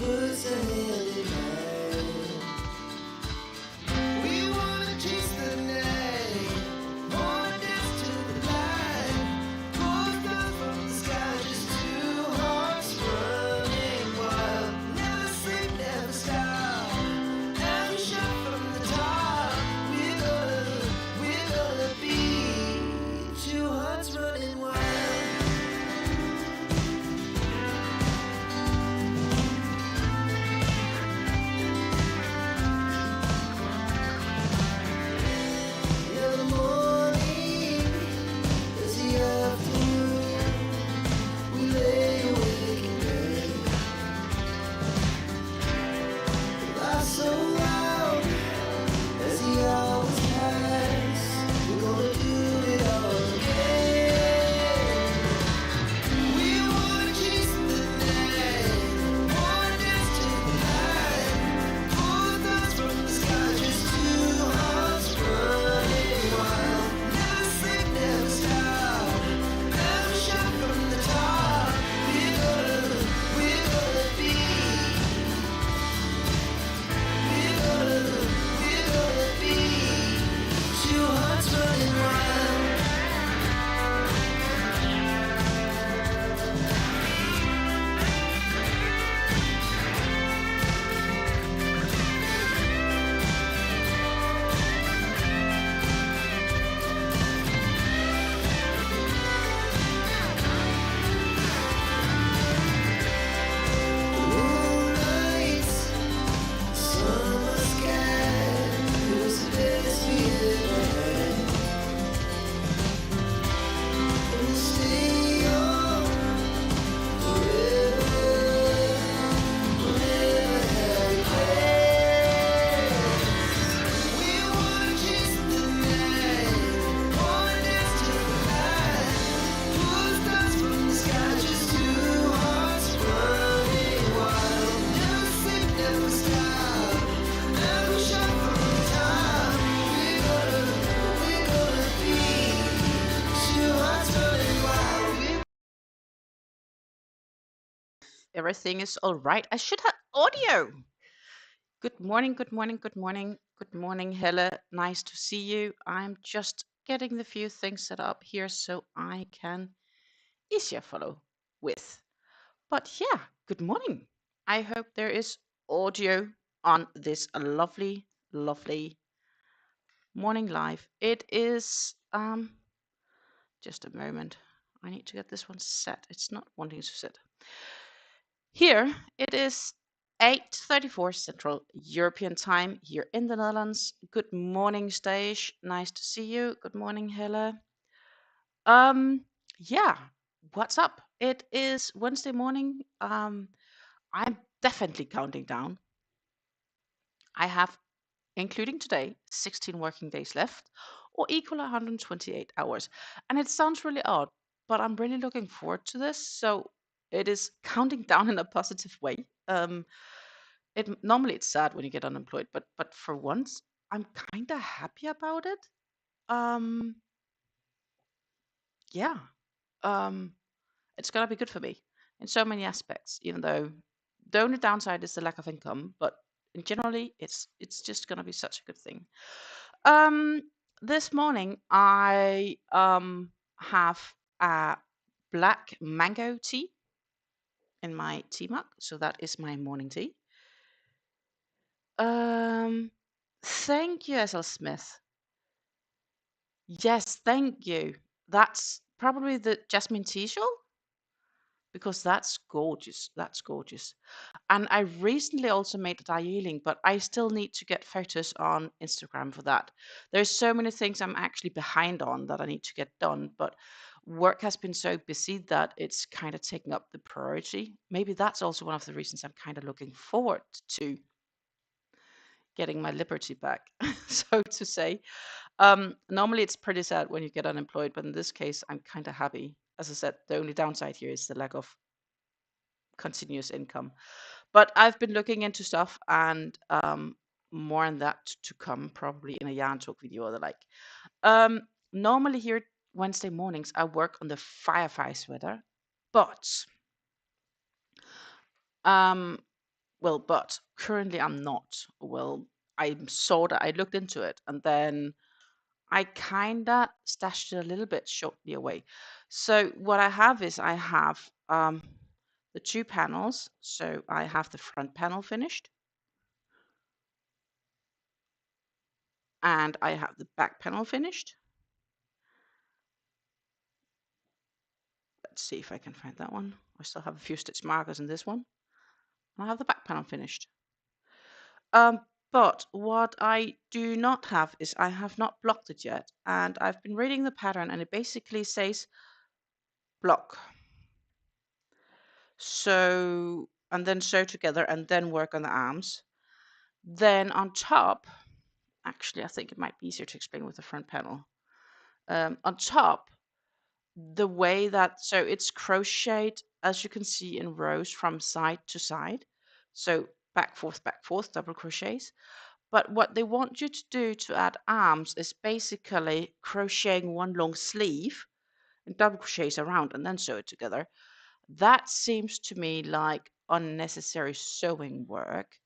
puts a hand in hand. We wanna chase the night, wanna dance to the light. Pulls down from the sky, just two hearts running wild. Never sleep, never stop. As we shout from the top, we're gonna be two hearts running wild. In the morning, as the afternoon, we lay awake in bed. Laugh so loud as the hours pass. We're gonna do it all again. We wanna chase the night, wanna dance to the light. Pull us from the sky, just two hearts running wild. Never sleep, never stop. Never shout from the top. We're gonna be. We're gonna be two hearts running wild. Moonlights, summer sky, it was the best we ever had. We'll stay young forever, we'll never have regrets. We wanna chase the night, wanna dance to the light. Pull stars from the sky, just two hearts running wild. Never sleep, never stop. Never shout from the top. We're gonna be two hearts running wild. Everything is all right. I should have audio. Good morning, good morning, good morning, good morning, Helle. Nice to see you. I'm just getting the few things set up here so I can easier follow with. But yeah, good morning. I hope there is audio on this lovely, lovely morning live. It is just a moment. I need to get this one set. It's not wanting to set. Here it is 8:34 Central European Time here in the Netherlands. Good morning, Stage. Nice to see you. Good morning, Helle. Yeah, what's up? It is Wednesday morning. I'm definitely counting down. I have, including today, 16 working days left, or equal 128 hours. And it sounds really odd, but I'm really looking forward to this. So it is counting down in a positive way. Normally it's sad when you get unemployed, but for once I'm kind of happy about it. Um, yeah, um, it's gonna be good for me in so many aspects. Even though the only downside is the lack of income, but in generally it's just gonna be such a good thing. Um, this morning I have a black mango tea in my tea mug, so that is my morning tea. Thank you, SL Smith. Yes, thank you. That's probably the jasmine tea show because that's gorgeous. That's gorgeous. And I recently also made a Darjeeling, but I still need to get photos on Instagram for that. There's so many things I'm actually behind on that I need to get done, but work has been so busy that it's kind of taking up the priority. Maybe that's also one of the reasons I'm kind of looking forward to getting my liberty back, so to say. Normally it's pretty sad when you get unemployed, but in this case, I'm kind of happy. As I said, the only downside here is the lack of continuous income. But I've been looking into stuff and more on that to come, probably in a yarn talk video or the like. Normally here Wednesday mornings, I work on the Firefly sweater, but Well, but currently I'm not. Well, I saw that, I looked into it, and then I kinda stashed it a little bit shortly away. So what I have is I have the two panels. So I have the front panel finished, and I have the back panel finished. Let's see if I can find that one. I still have a few stitch markers in this one. I have the back panel finished. But what I do not have is I have not blocked it yet. And I've been reading the pattern, and it basically says block. So, and then sew together and then work on the arms. Then on top, actually, I think it might be easier to explain with the front panel. On top, the way that, so it's crocheted, as you can see, in rows from side to side. So back, forth, double crochets. But what they want you to do to add arms is basically crocheting one long sleeve and double crochets around and then sew it together. That seems to me like unnecessary sewing work.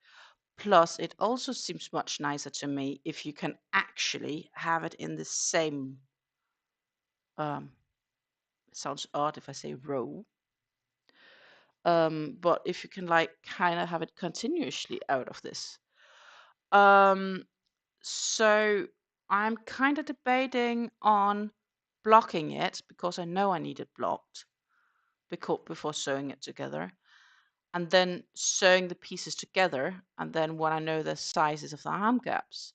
Plus, it also seems much nicer to me if you can actually have it in the same, it sounds odd if I say row, but if you can like kind of have it continuously out of this. Um, so I'm kind of debating on blocking it because I know I need it blocked before sewing it together, and then sewing the pieces together, and then when I know the sizes of the arm gaps,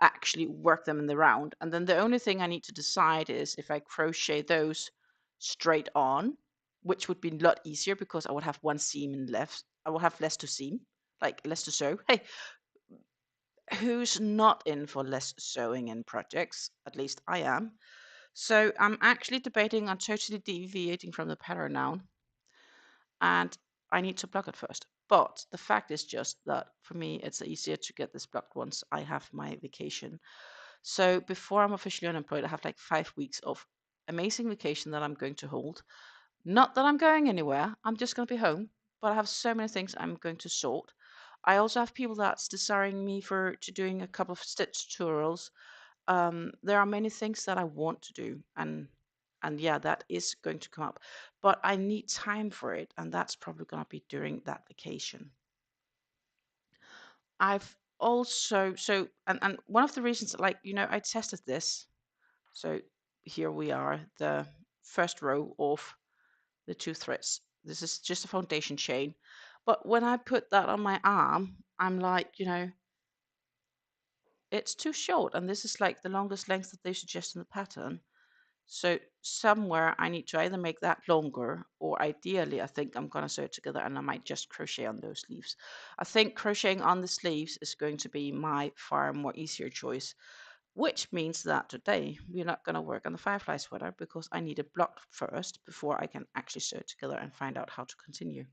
actually work them in the round. And then the only thing I need to decide is if I crochet those straight on, which would be a lot easier because I would have one seam in left. I will have less to seam, like less to sew. Hey, who's not in for less sewing in projects? At least I am. So I'm actually debating on totally deviating from the pattern now, and I need to block it first. But the fact is just that for me, it's easier to get this blocked once I have my vacation. So before I'm officially unemployed, I have like 5 weeks of amazing vacation that I'm going to hold. Not that I'm going anywhere, I'm just going to be home, but I have so many things I'm going to sort. I also have people that's desiring me for to doing a couple of stitch tutorials. There are many things that I want to do, and yeah, that is going to come up, but I need time for it, and that's probably going to be during that vacation. I've also, so and one of the reasons, like, I tested this. So here we are, the first row of the two threads. This is just a foundation chain, but when I put that on my arm, I'm like, it's too short, and this is like the longest length that they suggest in the pattern. So somewhere I need to either make that longer, or ideally I think I'm going to sew it together and I might just crochet on those sleeves. I think crocheting on the sleeves is going to be my far more easier choice, which means that today we're not going to work on the firefly sweater because I need it blocked first before I can actually sew it together and find out how to continue.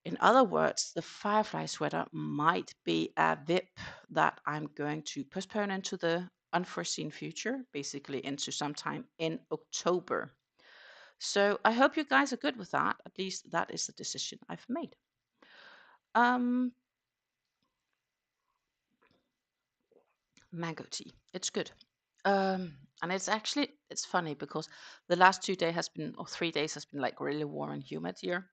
In other words, the firefly sweater might be a VIP that I'm going to postpone into the unforeseen future, basically into sometime in October. So I hope you guys are good with that. At least that is the decision I've made. Um, Mango tea. It's good. And it's funny because the last 2 days has been, or 3 days has been like really warm and humid here.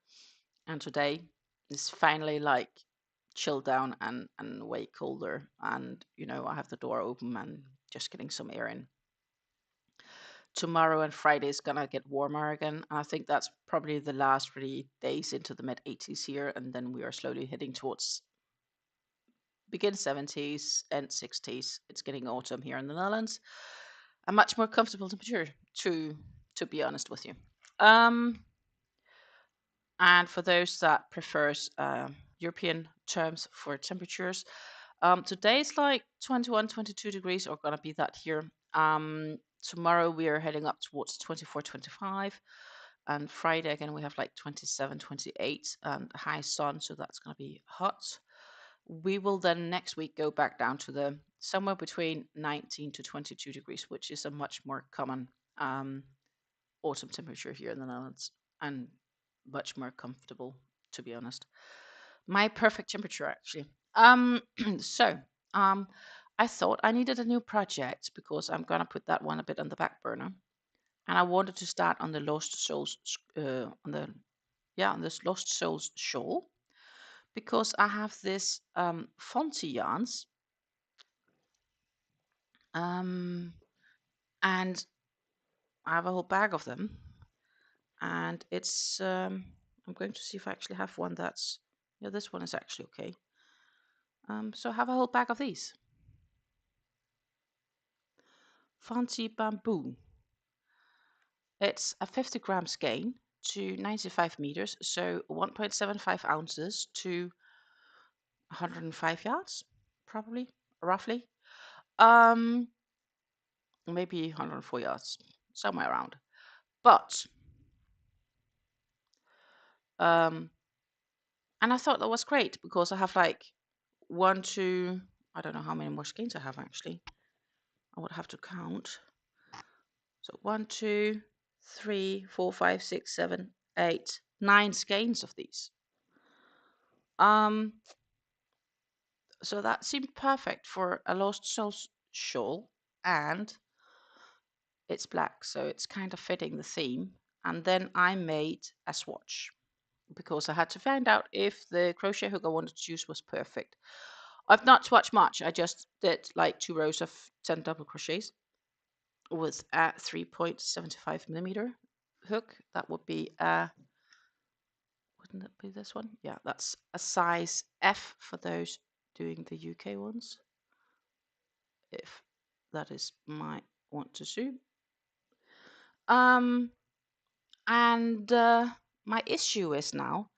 And today is finally like chilled down and way colder. And, I have the door open and just getting some air in. Tomorrow and Friday is gonna get warmer again. And I think that's probably the last really days into the mid 80s here. And then we are slowly heading towards begin 70s and 60s. It's getting autumn here in the Netherlands. A much more comfortable temperature, to be honest with you. Um, and for those that prefers European terms for temperatures, today is like 21, 22 degrees, or gonna be that here. Tomorrow we are heading up towards 24, 25. And Friday again we have like 27, 28 and high sun, so that's gonna be hot. We will then next week go back down to the somewhere between 19 to 22 degrees, which is a much more common autumn temperature here in the Netherlands, and much more comfortable, to be honest. My perfect temperature, actually. Um, so, um, I thought I needed a new project because I'm gonna put that one a bit on the back burner, and I wanted to start on the Lost Souls, on the on this Lost Souls shawl because I have this Fonzie yarns, um, and I have a whole bag of them, and it's I'm going to see if I actually have one that's yeah, this one is actually okay. So I have a whole bag of these. Fancy bamboo. It's a 50-gram skein to 95 meters, so 1.75 ounces to 105 yards, probably, roughly. Um, Maybe 104 yards, somewhere around. But um, and I thought that was great because I have like one, two, I don't know how many more skeins I have actually. I would have to count. So 1, 2, 3, 4, 5, 6, 7, 8, 9 skeins of these. Um, so that seemed perfect for a Lost Souls shawl, and it's black, so it's kind of fitting the theme. And then I made a swatch because I had to find out if the crochet hook I wanted to use was perfect. I've not swatched much. I just did like 2 rows of 10 double crochets with a 3.75 millimeter hook. That would be a, wouldn't that be this one? Yeah, that's a size F for those doing the UK ones, if that is my want to do. Um, and my issue is now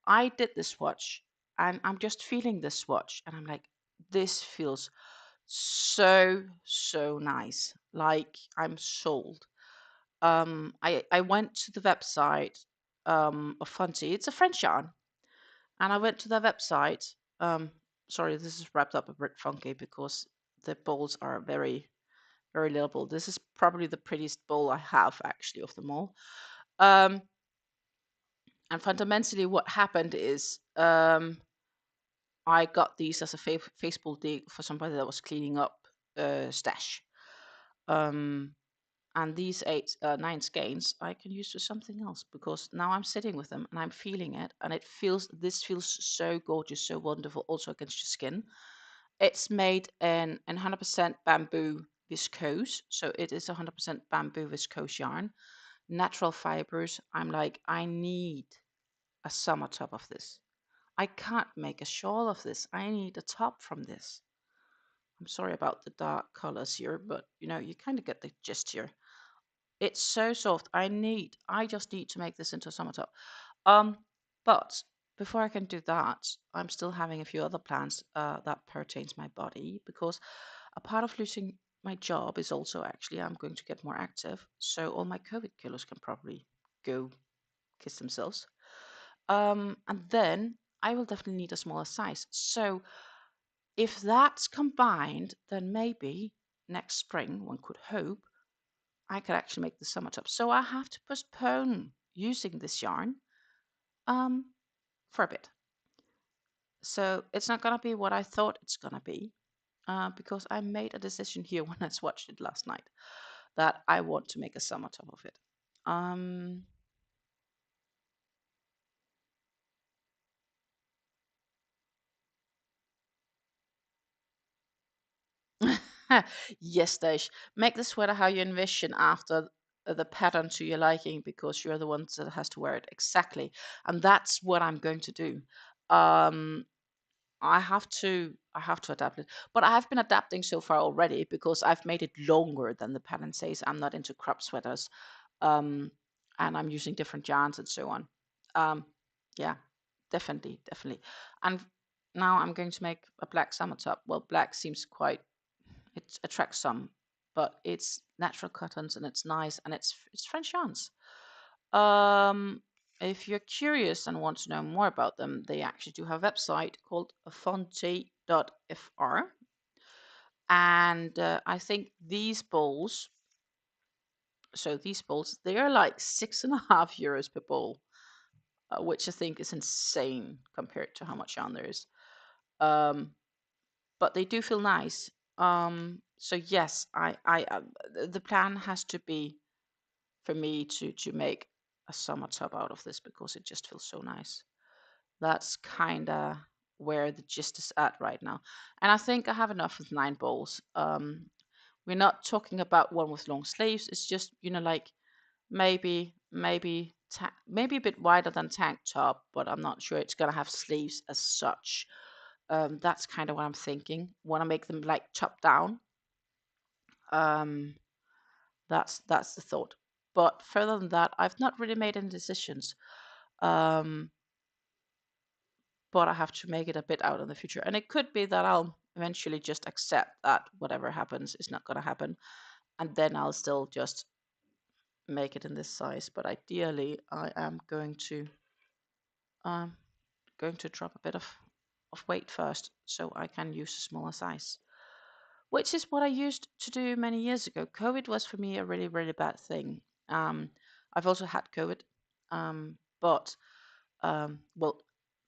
I did this swatch and I'm just feeling this swatch and I'm like, this feels so nice. Like I'm sold. I went to the website of Funty. It's a French yarn, and I went to their website. Sorry, this is wrapped up a bit funky because the bowls are very little bowl. This is probably the prettiest bowl I have actually of them all. Um, and fundamentally, what happened is I got these as a Facebook dig for somebody that was cleaning up stash. Um, and these 9 skeins I can use for something else because now I'm sitting with them and I'm feeling it, and this feels so gorgeous, so wonderful also against your skin. It's made in 100% bamboo viscose, so it is 100% bamboo viscose yarn, natural fibers. I'm like, I need a summer top of this. I can't make a shawl of this. I need a top from this. I'm sorry about the dark colors here, but you kind of get the gist here. It's so soft. I just need to make this into a summer top. Um, but before I can do that, I'm still having a few other plans that pertains my body because a part of losing my job is also actually I'm going to get more active, so all my COVID kilos can probably go kiss themselves. And then I will definitely need a smaller size. So if that's combined, then maybe next spring one could hope I could actually make the summer top. So I have to postpone using this yarn um, for a bit. So it's not going to be what I thought it's going to be because I made a decision here when I swatched it last night that I want to make a summer top of it. Um, yes, Dash. Make the sweater how you envision after the pattern to your liking because you're the one that has to wear it exactly. And that's what I'm going to do. Um, I have to adapt it. But I have been adapting so far already because I've made it longer than the pattern says. I'm not into crop sweaters. Um, and I'm using different yarns and so on. Um, yeah, definitely. And now I'm going to make a black summer top. Well, black seems quite it attracts some, but it's natural cottons and it's nice and it's French yarns. Um, if you're curious and want to know more about them, they actually do have a website called fonte.fr. And I think these bowls, they are like €6.5 per bowl. which I think is insane compared to how much yarn there is. Um, but they do feel nice. So yes, the plan has to be for me to make a summer top out of this because it just feels so nice. That's kind of where the gist is at right now. And I think I have enough with 9 balls. We're not talking about one with long sleeves. It's just, like maybe a bit wider than tank top, but I'm not sure it's gonna have sleeves as such. That's kind of what I'm thinking. Want to make them like top down. Um, that's the thought. But further than that, I've not really made any decisions. Um, but I have to make it a bit out in the future. And it could be that I'll eventually just accept that whatever happens is not going to happen. And then I'll still just make it in this size. But ideally, I am um, going to drop a bit of weight first so I can use a smaller size, which is what I used to do many years ago. COVID was for me a really, really bad thing. I've also had COVID, but well,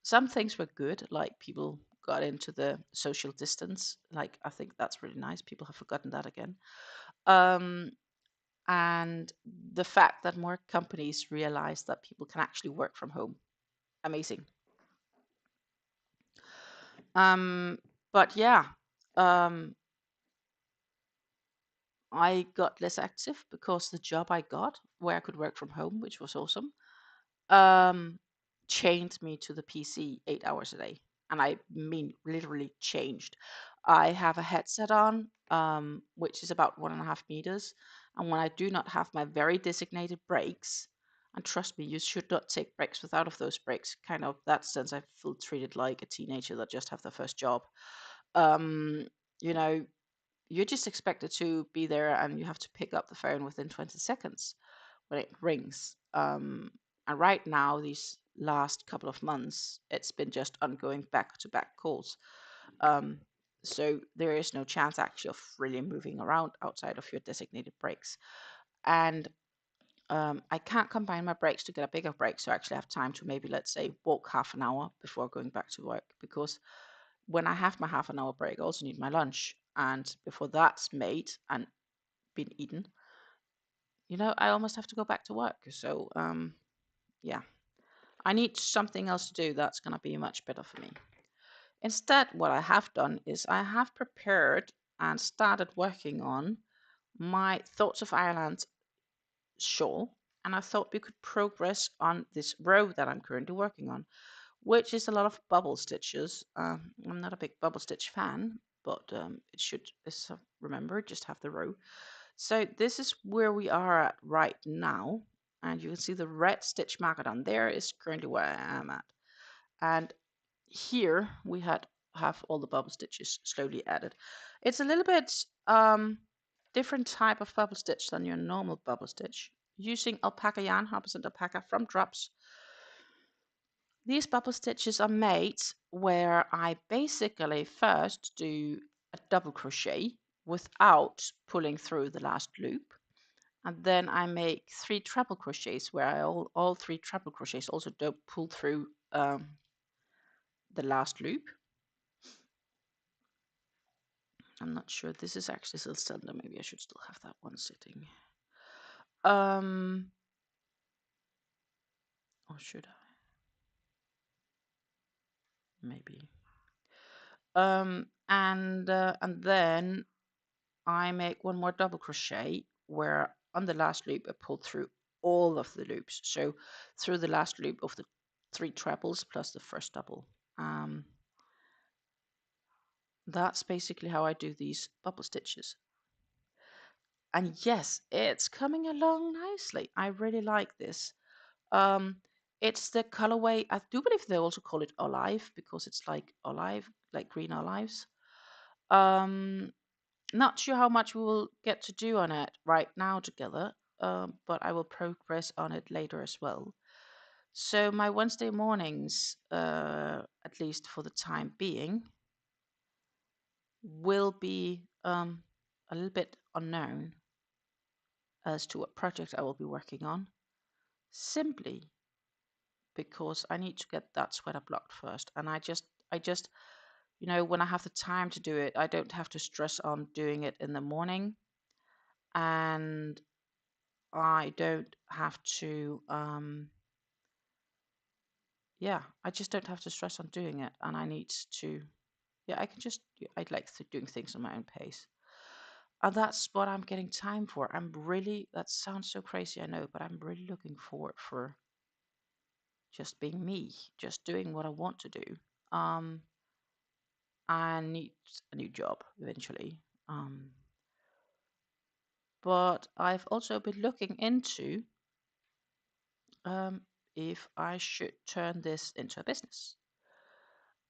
some things were good, like people got into the social distance. Like, I think that's really nice. People have forgotten that again. Um, and the fact that more companies realize that people can actually work from home. Amazing. Um, but yeah, um, I got less active because the job I got where I could work from home, which was awesome, um, chained me to the PC 8 hours a day. And I mean, literally changed. I have a headset on, which is about 1.5 meters. And when I do not have my very designated breaks, and trust me, you should not take breaks without of those breaks. Kind of that sense, I feel treated like a teenager that just have their first job. Um, you know, you're just expected to be there and you have to pick up the phone within 20 seconds when it rings. And right now, these last couple of months, it's been just ongoing back to back calls. Um, so there is no chance actually of really moving around outside of your designated breaks. And I can't combine my breaks to get a bigger break. So I actually have time to maybe, let's say, walk half an hour before going back to work. Because when I have my half an hour break, I also need my lunch. And before that's made and been eaten, I almost have to go back to work. So, yeah, I need something else to do that's going to be much better for me. Instead, what I have done is I have prepared and started working on my Thoughts of Ireland shawl. And I thought we could progress on this row that I'm currently working on, which is a lot of bubble stitches. I'm not a big bubble stitch fan, but it should, remember, just have the row. So this is where we are at right now. And you can see the red stitch marker down there is currently where I am at. And here we have all the bubble stitches slowly added. It's a little bit different type of bubble stitch than your normal bubble stitch. Using alpaca yarn, 100% alpaca from Drops. These bubble stitches are made where I basically first do a double crochet without pulling through the last loop. And then I make 3 treble crochets where all 3 treble crochets also don't pull through the last loop. I'm not sure. This is actually still center. Maybe I should still have that one sitting. Or should I? Maybe. And then I make one more double crochet where on the last loop I pull through all of the loops. So through the last loop of the 3 trebles plus the first double. That's basically how I do these bubble stitches. And yes, it's coming along nicely. I really like this. Um, it's the colorway. I do believe they also call it olive because it's like olive, like green olives. Um, Not sure how much we will get to do on it right now together, but I will progress on it later as well. So my Wednesday mornings, at least for the time being, will be a little bit unknown as to what project I will be working on, simply because I need to get that sweater blocked first. And I just, when I have the time to do it, I don't have to stress on doing it in the morning, and I don't have to, yeah, I just don't have to stress on doing it. And I need to, yeah, I like doing things on my own pace. And that's what I'm getting time for. That sounds so crazy, I know, but I'm really looking forward for just being me, just doing what I want to do. Um, I need a new job eventually. Um, but I've also been looking into um, if I should turn this into a business.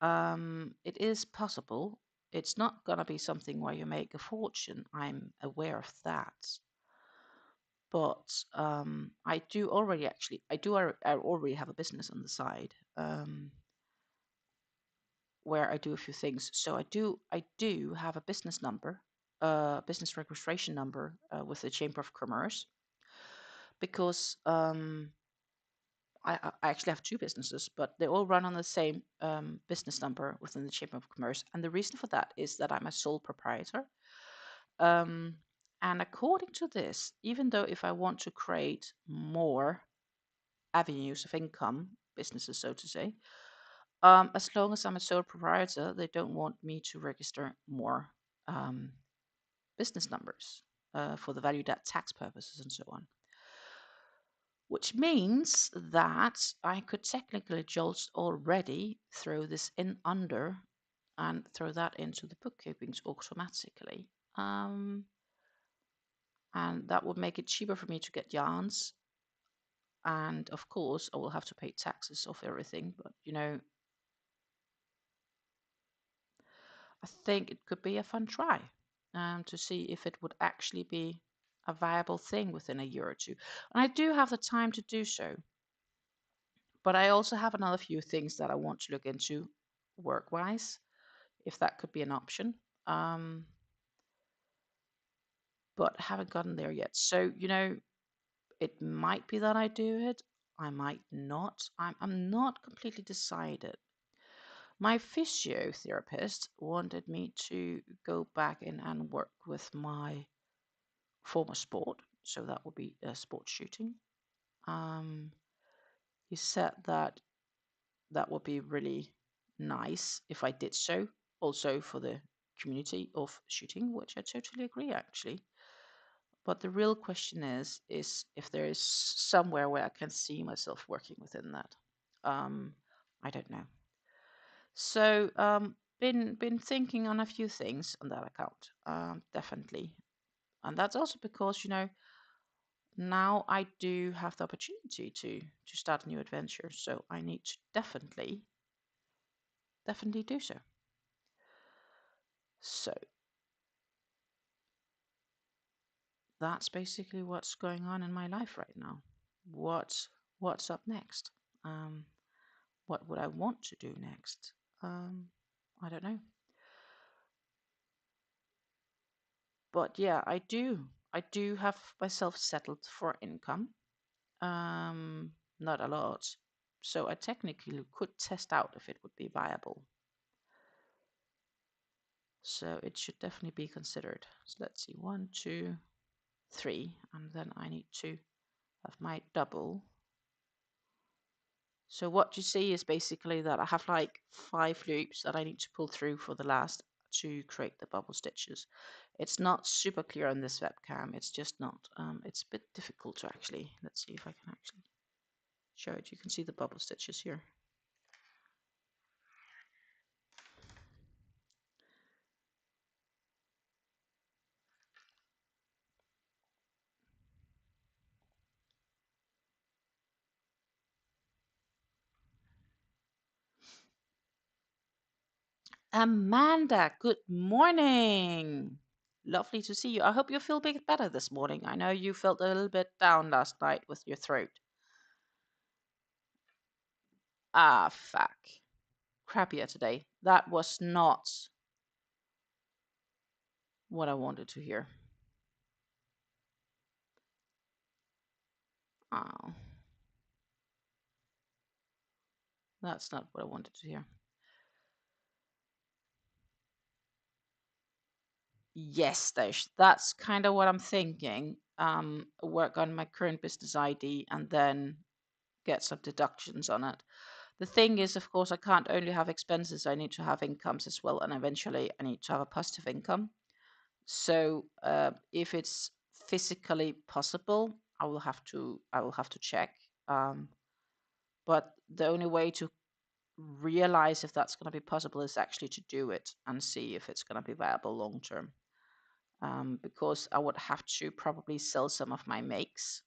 It is possible. It's not going to be something where you make a fortune. I'm aware of that. But I already have a business on the side, where I do a few things. So I do have a business number, business registration number, with the Chamber of Commerce, because I actually have two businesses, but they all run on the same business number within the Chamber of Commerce. And the reason for that is that I'm a sole proprietor. Um, and according to this, even though if I want to create more avenues of income, businesses, so to say, as long as I'm a sole proprietor, they don't want me to register more um, business numbers for the value add tax purposes and so on. Which means that I could technically just already throw this in under and throw that into the bookkeepings automatically. And that would make it cheaper for me to get yarns. And of course, I will have to pay taxes of everything. But, I think it could be a fun try, to see if it would actually be a viable thing within a year or two. And I do have the time to do so. But I also have another few things that I want to look into work wise, if that could be an option. Um, but haven't gotten there yet. So, it might be that I do it. I might not. I'm not completely decided. My physiotherapist wanted me to go back in and work with my former sport. So that would be sport shooting. Um, he said that that would be really nice if I did so, also for the community of shooting, which I totally agree actually. But the real question is if there is somewhere where I can see myself working within that. Um, I don't know. So been thinking on a few things on that account, definitely, and that's also because now I do have the opportunity to start a new adventure. So I need to definitely do so. So that's basically what's going on in my life right now. What's up next? Um, what would I want to do next? Um, I don't know. But yeah, I do have myself settled for income. Not a lot. So I technically could test out if it would be viable. So it should definitely be considered. So let's see, 1, 2, 3, and then I need to have my double. So what you see is basically that I have like 5 loops that I need to pull through for the last to create the bubble stitches. It's not super clear on this webcam. It's just not. It's a bit difficult to actually. Let's see if I can actually show it. You can see the bubble stitches here. Amanda, good morning. Lovely to see you. I hope you feel a bit better this morning. I know you felt a little bit down last night with your throat. Ah, fuck. Crappier today. That was not what I wanted to hear. Oh. That's not what I wanted to hear. Yes, that's kind of what I'm thinking. Work on my current business ID and then get some deductions on it. The thing is, of course, I can't only have expenses, I need to have incomes as well, and eventually I need to have a positive income. So if it's physically possible, I will have to check. But the only way to realize if that's going to be possible is actually to do it and see if it's going to be viable long term. Because I would have to probably sell some of my makes,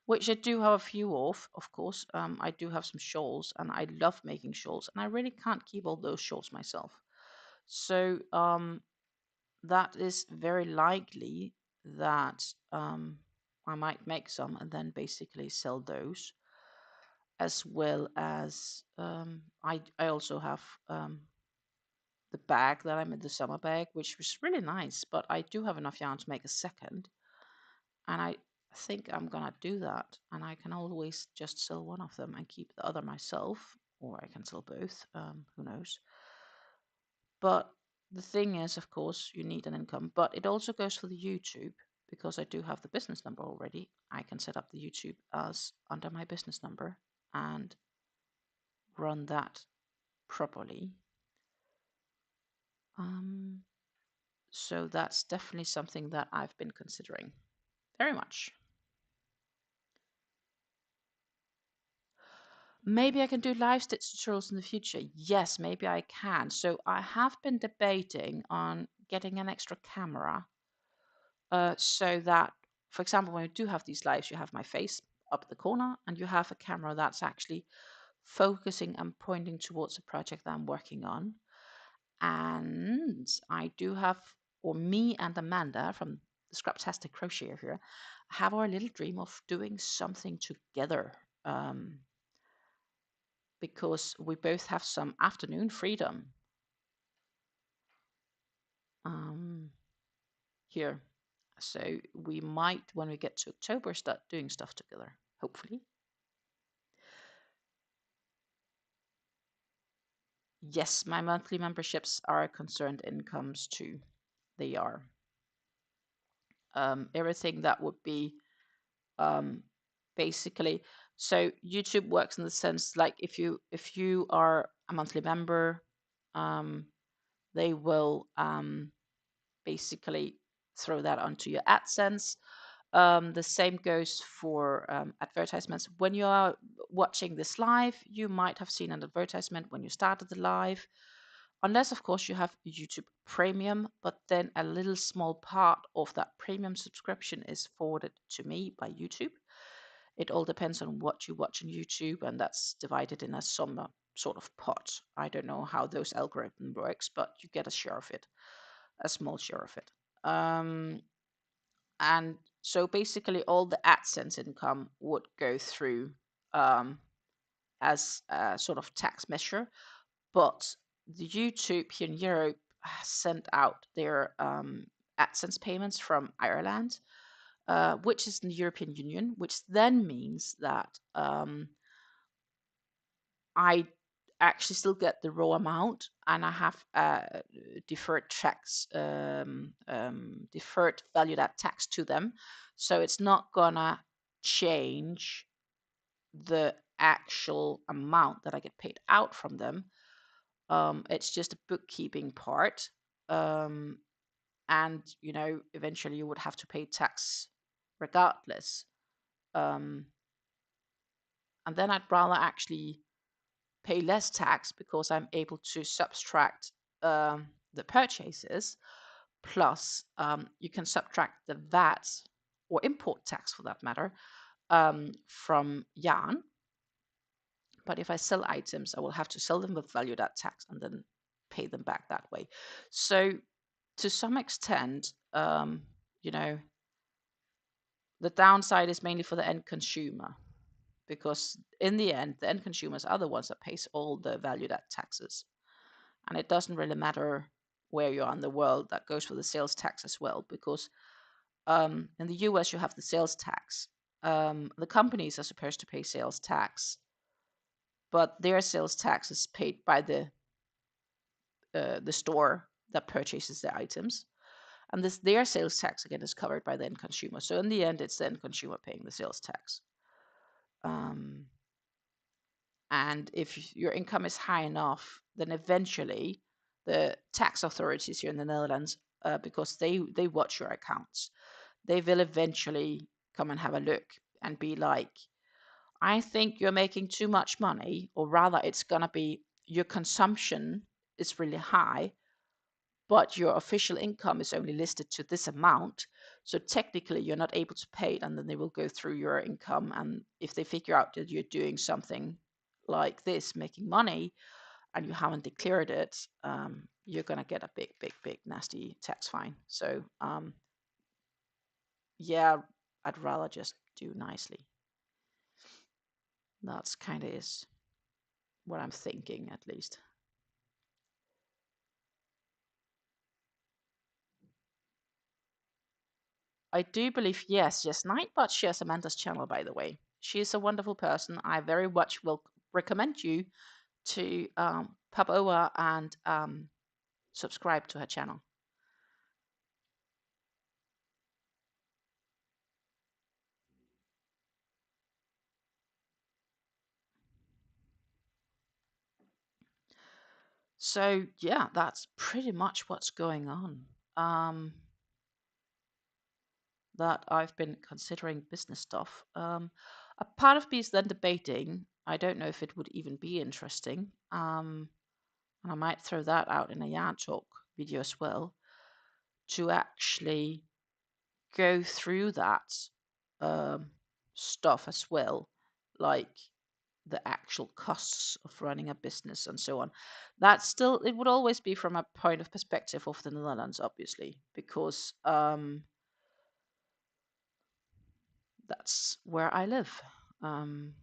which I do have a few of course. I do have some shawls, and I love making shawls, and I really can't keep all those shawls myself. So that is very likely that I might make some and then basically sell those, as well as I also have the bag that I made, the summer bag, which was really nice. But I do have enough yarn to make a second, and I think I'm gonna do that. And I can always just sell one of them and keep the other myself, or I can sell both. Who knows? But the thing is, of course, you need an income. But it also goes for the YouTube, because I do have the business number already. I can set up the YouTube as under my business number and run that properly. Um, so that's definitely something that I've been considering very much. Maybe I can do live stitch tutorials in the future. Yes, maybe I can. So I have been debating on getting an extra camera, so that, for example, when you do have these lives, you have my face up the corner and you have a camera that's actually focusing and pointing towards the project that I'm working on. And I do have, or me and Amanda from the Scraptastic Crochet here, have our little dream of doing something together. Because we both have some afternoon freedom um, here. So we might, when we get to October, start doing stuff together, hopefully. Yes, my monthly memberships are concerned incomes too. They are. Everything that would be um, basically, so YouTube works in the sense like if you are a monthly member, they will basically throw that onto your AdSense. The same goes for advertisements. When you are watching this live, you might have seen an advertisement when you started the live, unless, of course, you have YouTube Premium, but then a little small part of that premium subscription is forwarded to me by YouTube. It all depends on what you watch on YouTube, and that's divided in a some sort of pot. I don't know how those algorithm works, but you get a share of it, a small share of it. And so basically all the AdSense income would go through as a sort of tax measure. But the YouTube here in Europe has sent out their AdSense payments from Ireland, which is in the European Union, which then means that I actually still get the raw amount, and I have deferred tax, deferred value that tax to them. So it's not gonna change the actual amount that I get paid out from them. It's just a bookkeeping part. And eventually you would have to pay tax regardless. Um, and then I'd rather actually pay less tax, because I'm able to subtract the purchases. Plus, you can subtract the VAT, or import tax for that matter, from yarn. But if I sell items, I will have to sell them with value add tax and then pay them back that way. So to some extent, the downside is mainly for the end consumer, because in the end, the end consumers are the ones that pays all the value add taxes. And it doesn't really matter where you are in the world. That goes for the sales tax as well, because in the US, you have the sales tax. The companies are supposed to pay sales tax, but their sales tax is paid by the store that purchases the items, and their sales tax again is covered by the end consumer. So in the end, it's the end consumer paying the sales tax. Um, and if your income is high enough, then eventually the tax authorities here in the Netherlands, because they watch your accounts, they will eventually come and have a look and be like, I think you're making too much money, or rather, it's gonna be your consumption is really high, but your official income is only listed to this amount. So technically, you're not able to pay it, and then they will go through your income. And if they figure out that you're doing something like this, making money, and you haven't declared it, you're gonna get a big, big, big, nasty tax fine. So yeah, I'd rather just do nicely. That's kind of is what I'm thinking, at least. I do believe, yes, Nightbot shares Amanda's channel, by the way. She is a wonderful person. I very much will recommend you to pop over and subscribe to her channel. So yeah, that's pretty much what's going on. That I've been considering business stuff. A part of me is then debating. I don't know if it would even be interesting. And I might throw that out in a yarn talk video as well, to actually go through that um, stuff as well, like the actual costs of running a business and so on. That's still, it would always be from a point of perspective of the Netherlands, obviously, because that's where I live. Um,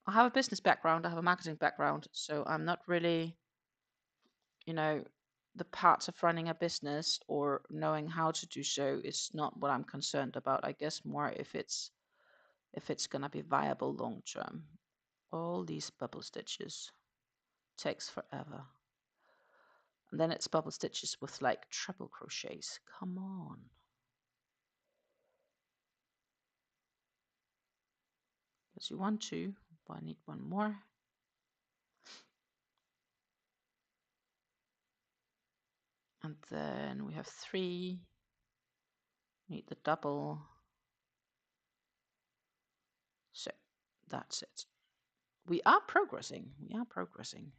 I have a business background, I have a marketing background, so I'm not really, you know, the parts of running a business or knowing how to do so is not what I'm concerned about. I guess more if it's gonna be viable long term. All these bubble stitches takes forever. And then it's bubble stitches with like treble crochets. Come on. Because you want to, but I need one more. And then we have 3. Need the double. So that's it. We are progressing. We are progressing.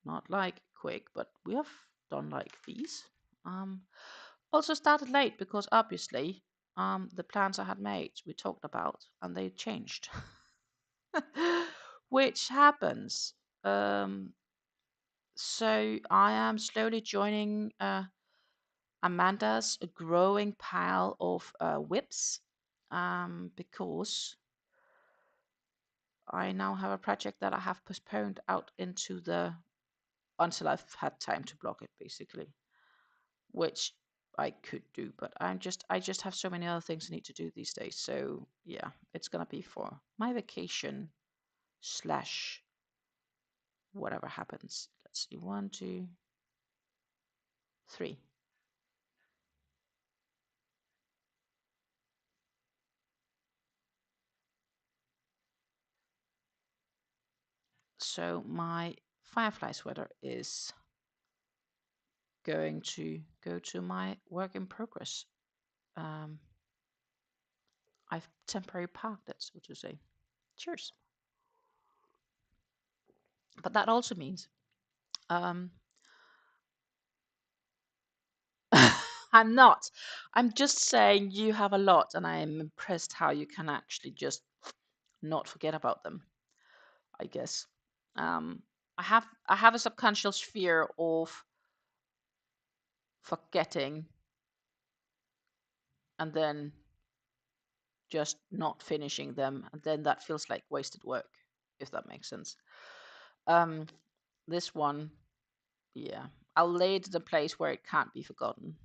Not like quick, but we have done like these. Also started late because obviously the plans I had made we talked about and they changed. Which happens. So I am slowly joining Amanda's growing pile of whips, because I now have a project that I have postponed out into the until I've had time to block it, basically, which I could do, but I just have so many other things I need to do these days. So yeah, it's gonna be for my vacation slash whatever happens. Let's see, 1, 2, 3. So my firefly sweater is going to go to my work in progress. Um, I've temporarily parked it, so to say. Cheers. But that also means um, I'm not. I'm just saying you have a lot, and I am impressed how you can actually just not forget about them, I guess. Um, I have a subconscious fear of forgetting and then just not finishing them, and then that feels like wasted work, if that makes sense. Um, this one, yeah, I'll lay it in a place where it can't be forgotten.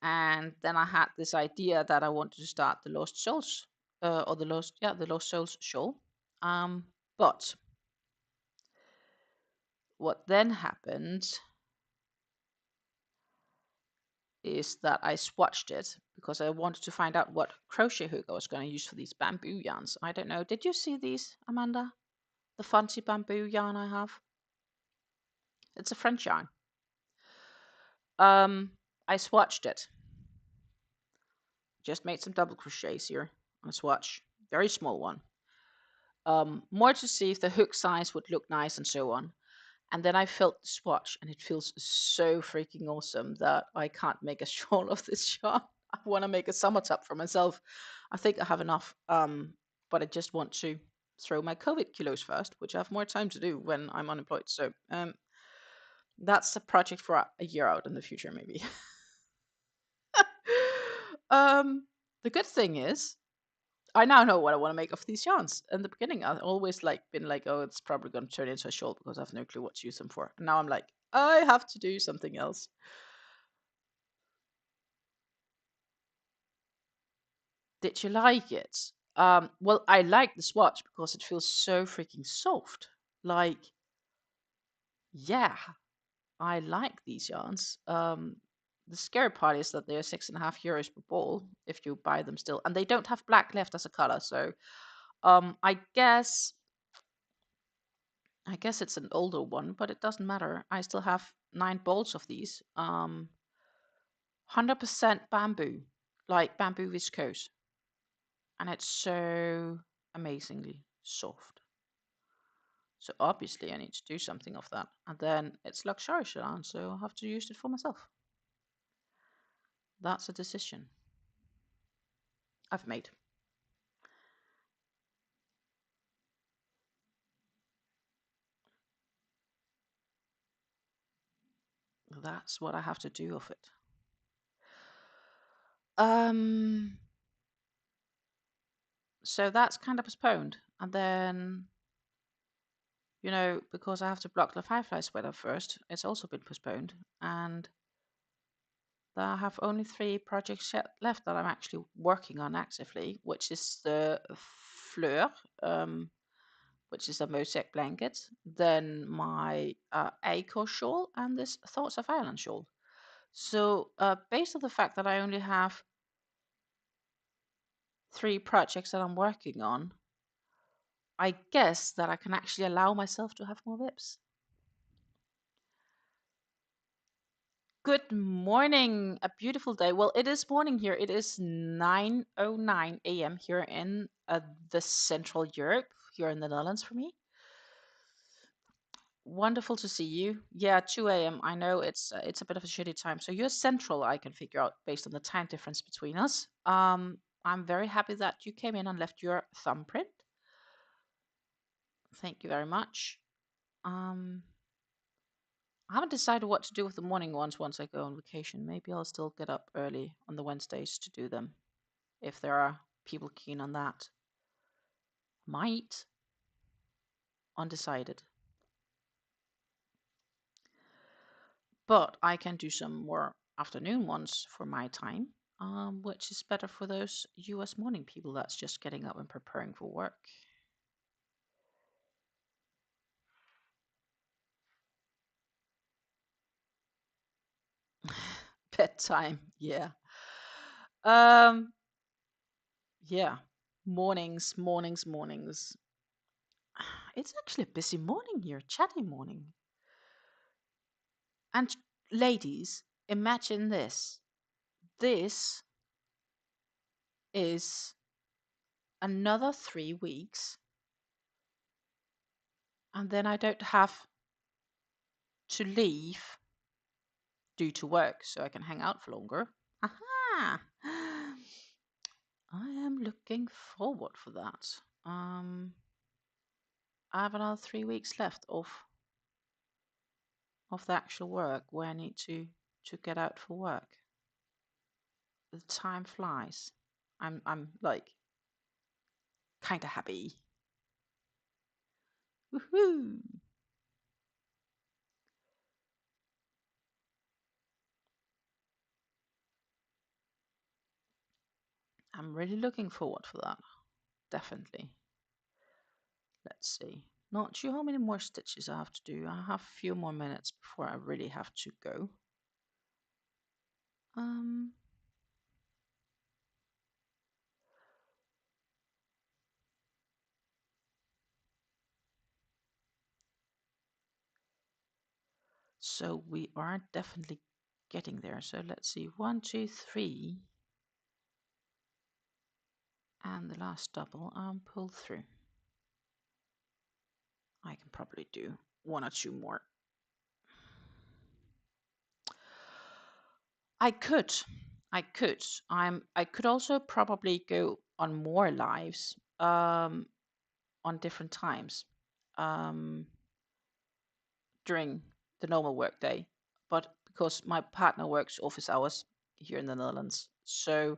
And then I had this idea that I wanted to start the Lost Souls or the Lost Souls shawl. But what then happened is that I swatched it because I wanted to find out what crochet hook I was going to use for these bamboo yarns. I don't know. Did you see these, Amanda? The fancy bamboo yarn I have? It's a French yarn. I swatched it. Just made some double crochets here on a swatch. Very small one. More to see if the hook size would look nice and so on. And then I felt the swatch and it feels so freaking awesome that I can't make a shawl of this yarn. I want to make a summer top for myself. I think I have enough, but I just want to throw my COVID kilos first, which I have more time to do when I'm unemployed. So that's a project for a year out in the future, maybe. The good thing is I now know what I want to make of these yarns. In the beginning, I've always been like, oh, it's probably going to turn into a shawl because I have no clue what to use them for. And now I'm like, I have to do something else. Did you like it? Well, I like the swatch because it feels so freaking soft. Like, yeah, I like these yarns. The scary part is that they're €6.50 per ball if you buy them still, and they don't have black left as a color. So, I guess it's an older one, but it doesn't matter. I still have 9 balls of these. 100% bamboo, like bamboo viscose, and it's so amazingly soft. So obviously I need to do something of that. And then it's luxurious yarn, so I'll have to use it for myself. That's a decision I've made. That's what I have to do of it. So that's kind of postponed. And then, because I have to block the Firefly sweater first, it's also been postponed. And I have only 3 projects left that I'm actually working on actively, which is the Fleur, which is a mosaic blanket, then my Acre shawl, and this Thoughts of Ireland shawl. So, based on the fact that I only have 3 projects that I'm working on, I guess that I can actually allow myself to have more whips. Good morning, a beautiful day. Well, it is morning here. It is 9:09 a.m. here in the Central Europe, here in the Netherlands for me. Wonderful to see you. Yeah, 2 a.m. I know it's a bit of a shitty time. So you're Central, I can figure out based on the time difference between us. I'm very happy that you came in and left your thumbprint. Thank you very much. I haven't decided what to do with the morning ones once I go on vacation. Maybe I'll still get up early on the Wednesdays to do them if there are people keen on that. Might. Undecided. But I can do some more afternoon ones for my time, which is better for those US morning people that's just getting up and preparing for work. Bedtime, yeah. Um, yeah. Mornings. It's actually a busy morning here, chatty morning. And ladies, imagine this. This is another 3 weeks, and then I don't have to leave due to work, so I can hang out for longer. Aha! I am looking forward for that. I have another 3 weeks left of the actual work where I need to get out for work. The time flies. I'm like kind of happy. Woohoo! I'm really looking forward for that. definitely. Let's see. Not sure how many more stitches I have to do. I have a few more minutes before I really have to go. Um, so we are definitely getting there. So let's see. 1, 2, 3. And the last double arm pull through. I can probably do 1 or 2 more. I could. I could. I could also probably go on more lives on different times during the normal work day. But because my partner works office hours here in the Netherlands, so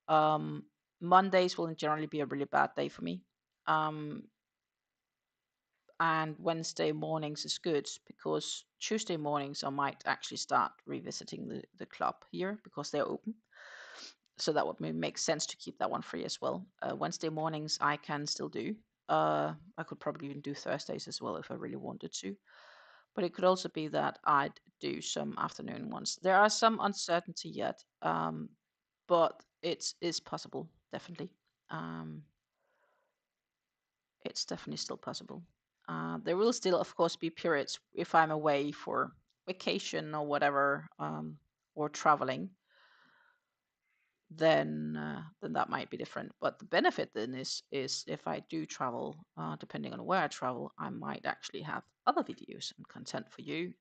um, Mondays will generally be a really bad day for me. And Wednesday mornings is good because Tuesday mornings I might actually start revisiting the club here because they're open. So that would make sense to keep that one free as well. Wednesday mornings I can still do. I could probably even do Thursdays as well if I really wanted to. But it could also be that I'd do some afternoon ones. There are some uncertainty yet, but it is possible, definitely. Um, it's definitely still possible. There will still, of course, be periods if I'm away for vacation or whatever, or traveling. Then that might be different. But the benefit then is if I do travel, depending on where I travel, I might actually have other videos and content for you.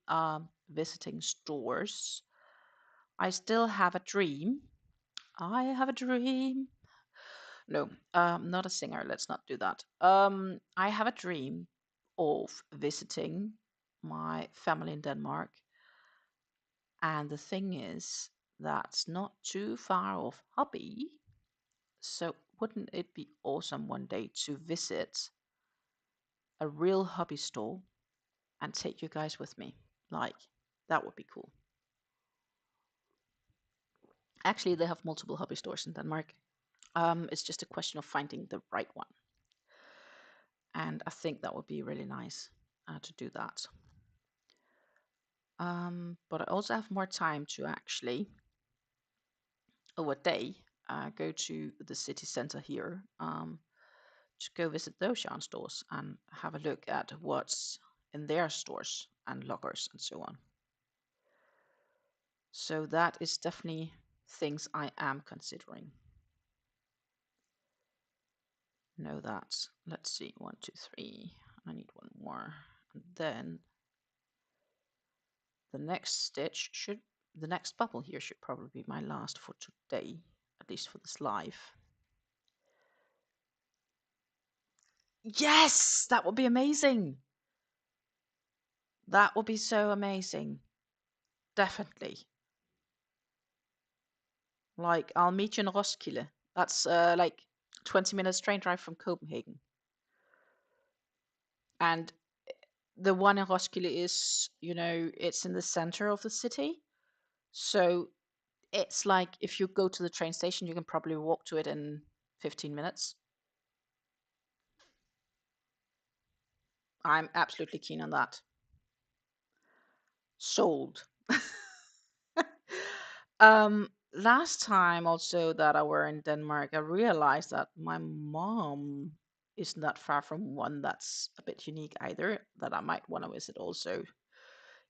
Visiting stores. I still have a dream. I have a dream. No, not a singer. Let's not do that. I have a dream of visiting my family in Denmark. And the thing is, that's not too far off hobby. So wouldn't it be awesome one day to visit a real hobby store and take you guys with me? Like, that would be cool. Actually, they have multiple hobby stores in Denmark. It's just a question of finding the right one. And I think that would be really nice to do that. But I also have more time to actually, over a day, go to the city center here to go visit those yarn stores and have a look at what's in their stores and lockers and so on. So that is definitely things I am considering. Know that. Let's see, 1, 2, 3. I need one more. And then the next bubble here should probably be my last for today, at least for this live. Yes, that would be amazing. That would be so amazing. Definitely. Like, I'll meet you in Roskilde. That's like 20 minutes train drive from Copenhagen. And the one in Roskilde is, it's in the center of the city. So it's like if you go to the train station, you can probably walk to it in 15 minutes. I'm absolutely keen on that. Sold. Last time also that I were in Denmark, I realized that my mom isn't that far from one that's a bit unique either, that I might want to visit also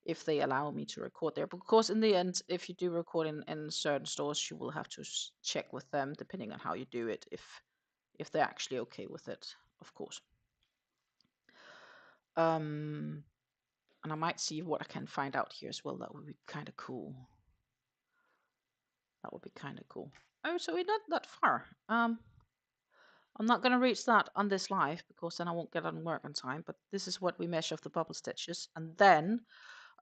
if they allow me to record there. Because in the end, if you do record in certain stores, you will have to check with them depending on how you do it, if they're actually okay with it, of course. And I might see what I can find out here as well. That would be kind of cool. That would be kind of cool. Oh, so we're not that far. I'm not going to reach that on this live because then I won't get on work on time. But this is what we measure of the bubble stitches. And then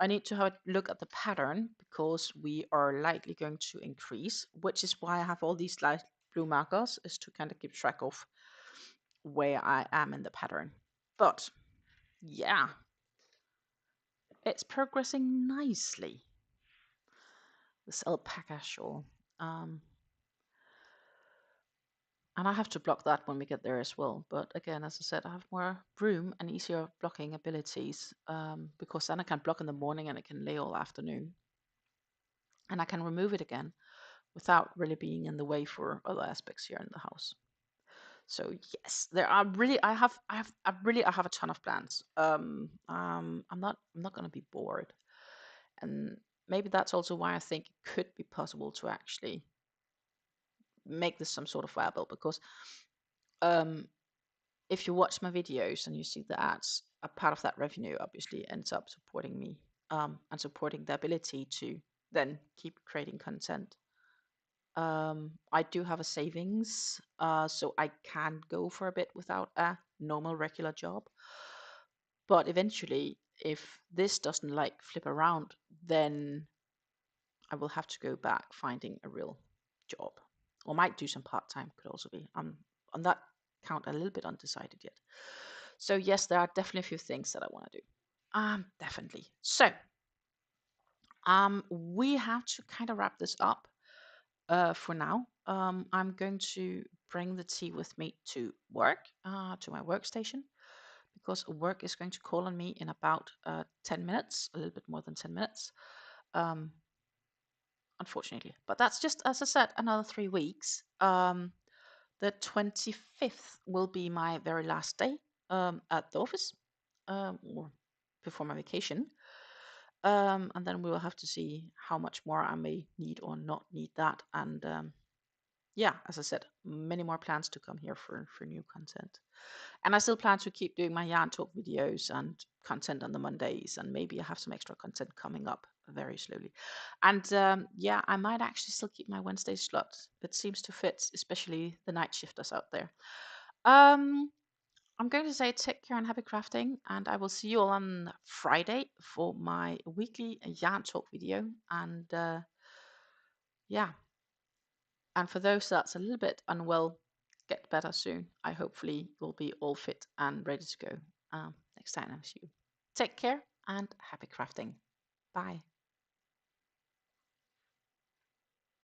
I need to have a look at the pattern because we are likely going to increase, which is why I have all these light blue markers, is to kind of keep track of where I am in the pattern. But yeah, it's progressing nicely. This alpaca shawl. And I have to block that when we get there as well. But again, as I said, I have more room and easier blocking abilities, because then I can block in the morning and I can lay all afternoon. And I can remove it again without really being in the way for other aspects here in the house. So yes, there are really I have a ton of plans. I'm not going to be bored, and maybe that's also why I think it could be possible to actually make this some sort of viable, because um if you watch my videos and you see the ads, a part of that revenue obviously ends up supporting me, and supporting the ability to then keep creating content. I do have a savings, so I can go for a bit without a normal regular job. But eventually, if this doesn't like flip around, then I will have to go back finding a real job, or might do some part time. Could also be. On that count, a little bit undecided yet. So yes, there are definitely a few things that I want to do. Definitely. So, we have to kind of wrap this up. For now, I'm going to bring the tea with me to work, to my workstation, because work is going to call on me in about 10 minutes, a little bit more than 10 minutes, um, unfortunately. But that's just, as I said, another 3 weeks. The 25th will be my very last day at the office, or before my vacation. And then we will have to see how much more I may need or not need that. And yeah, as I said, many more plans to come here for new content. And I still plan to keep doing my yarn talk videos and content on the Mondays, and maybe I have some extra content coming up very slowly. And yeah, I might actually still keep my Wednesday slot. It seems to fit, especially the night shifters out there. Um, I'm going to say take care and happy crafting, and I will see you all on Friday for my weekly yarn talk video. And yeah, and for those that's a little bit unwell, get better soon. I hopefully will be all fit and ready to go next time I see you. Take care and happy crafting. Bye.